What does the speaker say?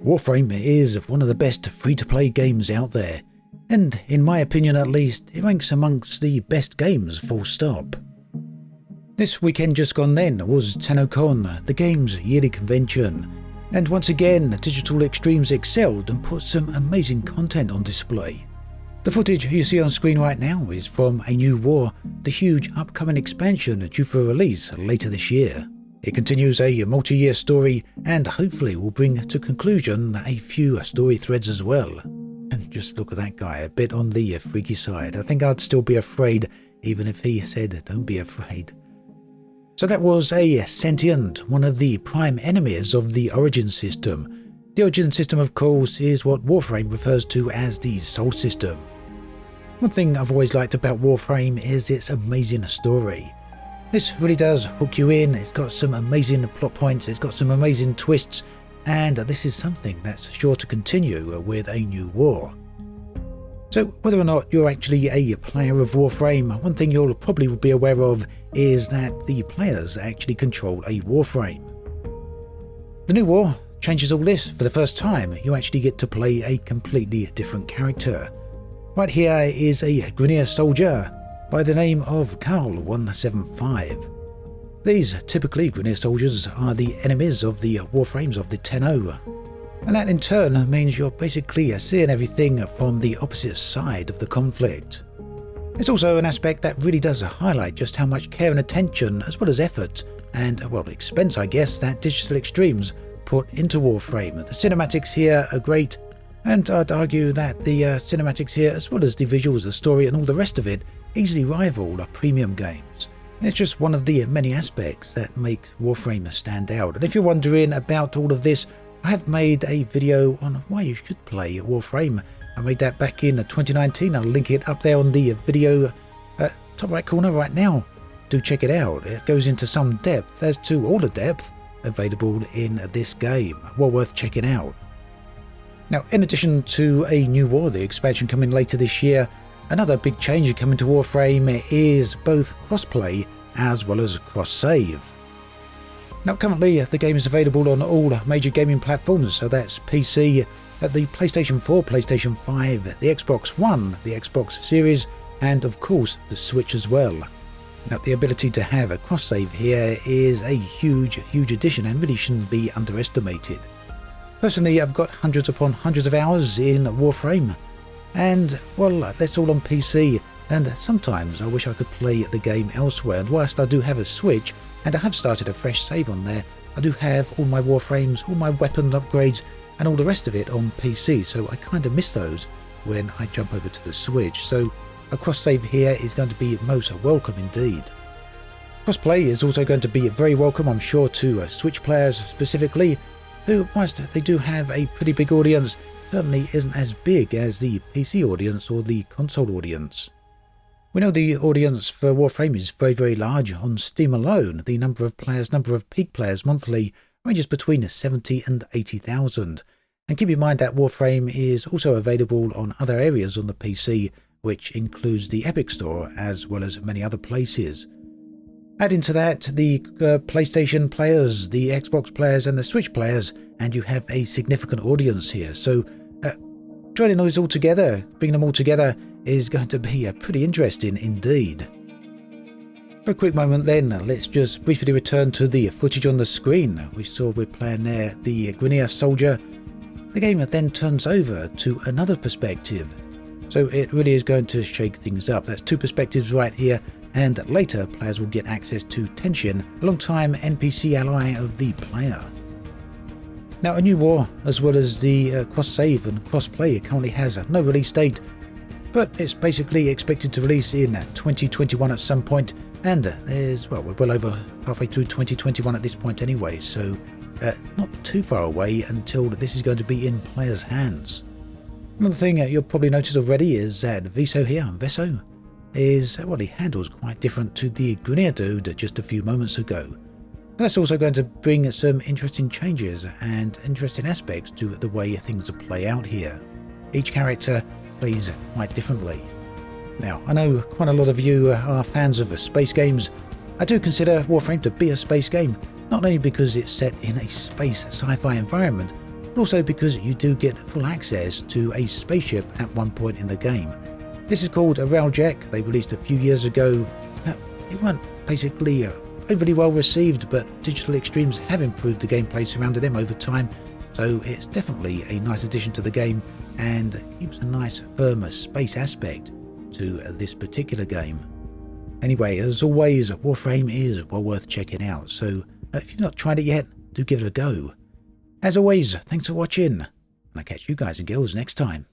Warframe is one of the best free-to-play games out there, and in my opinion at least, it ranks amongst the best games full stop. This weekend just gone then was Tennocon, the game's yearly convention, and once again Digital Extremes excelled and put some amazing content on display. The footage you see on screen right now is from A New War, the huge upcoming expansion due for release later this year. It continues a multi-year story and hopefully will bring to conclusion a few story threads as well. And just look at that guy, a bit on the freaky side. I think I'd still be afraid even if he said don't be afraid. So that was a sentient, one of the prime enemies of the Origin system. The Origin system, of course, is what Warframe refers to as the Soul system. One thing I've always liked about Warframe is its amazing story. This really does hook you in, it's got some amazing plot points, it's got some amazing twists, and this is something that's sure to continue with A New War. So whether or not you're actually a player of Warframe, one thing you'll probably be aware of is that the players actually control a Warframe. The New War changes all this. For the first time, you actually get to play a completely different character. Right here is a Grineer soldier by the name of Carl 175. These typically Grineer soldiers are the enemies of the Warframes of the Tennocon, and that in turn means you're basically seeing everything from the opposite side of the conflict. It's also an aspect that really does highlight just how much care and attention, as well as effort and, well, expense I guess, that Digital Extremes put into Warframe. The cinematics here are great, and I'd argue that the cinematics here, as well as the visuals, the story and all the rest of it, easily rival premium games. It's just one of the many aspects that makes Warframe stand out. And if you're wondering about all of this, I have made a video on why you should play Warframe. I made that back in 2019. I'll link it up there on the video top right corner right now. Do check it out. It goes into some depth as to all the depth available in this game. Well worth checking out. Now, in addition to A New War, the expansion coming later this year, another big change coming to Warframe is both crossplay as well as cross-save. Now currently the game is available on all major gaming platforms, so that's PC, the PlayStation 4, PlayStation 5, the Xbox One, the Xbox Series, and of course the Switch as well. Now the ability to have a cross-save here is a huge addition and really shouldn't be underestimated. Personally, I've got hundreds upon hundreds of hours in Warframe, and well, that's all on PC, and sometimes I wish I could play the game elsewhere. And whilst I do have a Switch, and I have started a fresh save on there, I do have all my Warframes, all my weapon upgrades, and all the rest of it on PC, so I kind of miss those when I jump over to the Switch. So a cross-save here is going to be most welcome indeed. Crossplay is also going to be very welcome, I'm sure, to Switch players specifically, who, whilst they do have a pretty big audience, certainly isn't as big as the PC audience or the console audience. We know the audience for Warframe is very large. On Steam alone, the number of peak players monthly ranges between 70 and 80,000. And keep in mind that Warframe is also available on other areas on the PC, which includes the Epic Store as well as many other places. Add into that the PlayStation players, the Xbox players and the Switch players, and you have a significant audience here. So joining those all together, bringing them all together, is going to be pretty interesting indeed. For a quick moment then, let's just briefly return to the footage on the screen. We saw we're playing there the Grineer soldier. The game then turns over to another perspective, so it really is going to shake things up. That's two perspectives right here, and later players will get access to Tennocon, a long-time NPC ally of the player. Now, A New War, as well as the cross-save and cross-play, currently has no release date, but it's basically expected to release in 2021 at some point, and we're well over halfway through 2021 at this point anyway, so not too far away until this is going to be in players' hands. Another thing you'll probably notice already is that Veso is, well, he handles quite different to the Grineer dude just a few moments ago. That's also going to bring some interesting changes and interesting aspects to the way things play out here. Each character plays quite differently. Now, I know quite a lot of you are fans of space games. I do consider Warframe to be a space game, not only because it's set in a space sci-fi environment, but also because you do get full access to a spaceship at one point in the game. This is called a Railjack. They released a few years ago. It weren't basically overly well received, but Digital Extremes have improved the gameplay surrounding them over time, so it's definitely a nice addition to the game and keeps a nice firmer space aspect to this particular game. Anyway, as always, Warframe is well worth checking out, so if you've not tried it yet, do give it a go. As always, thanks for watching, and I'll catch you guys and girls next time.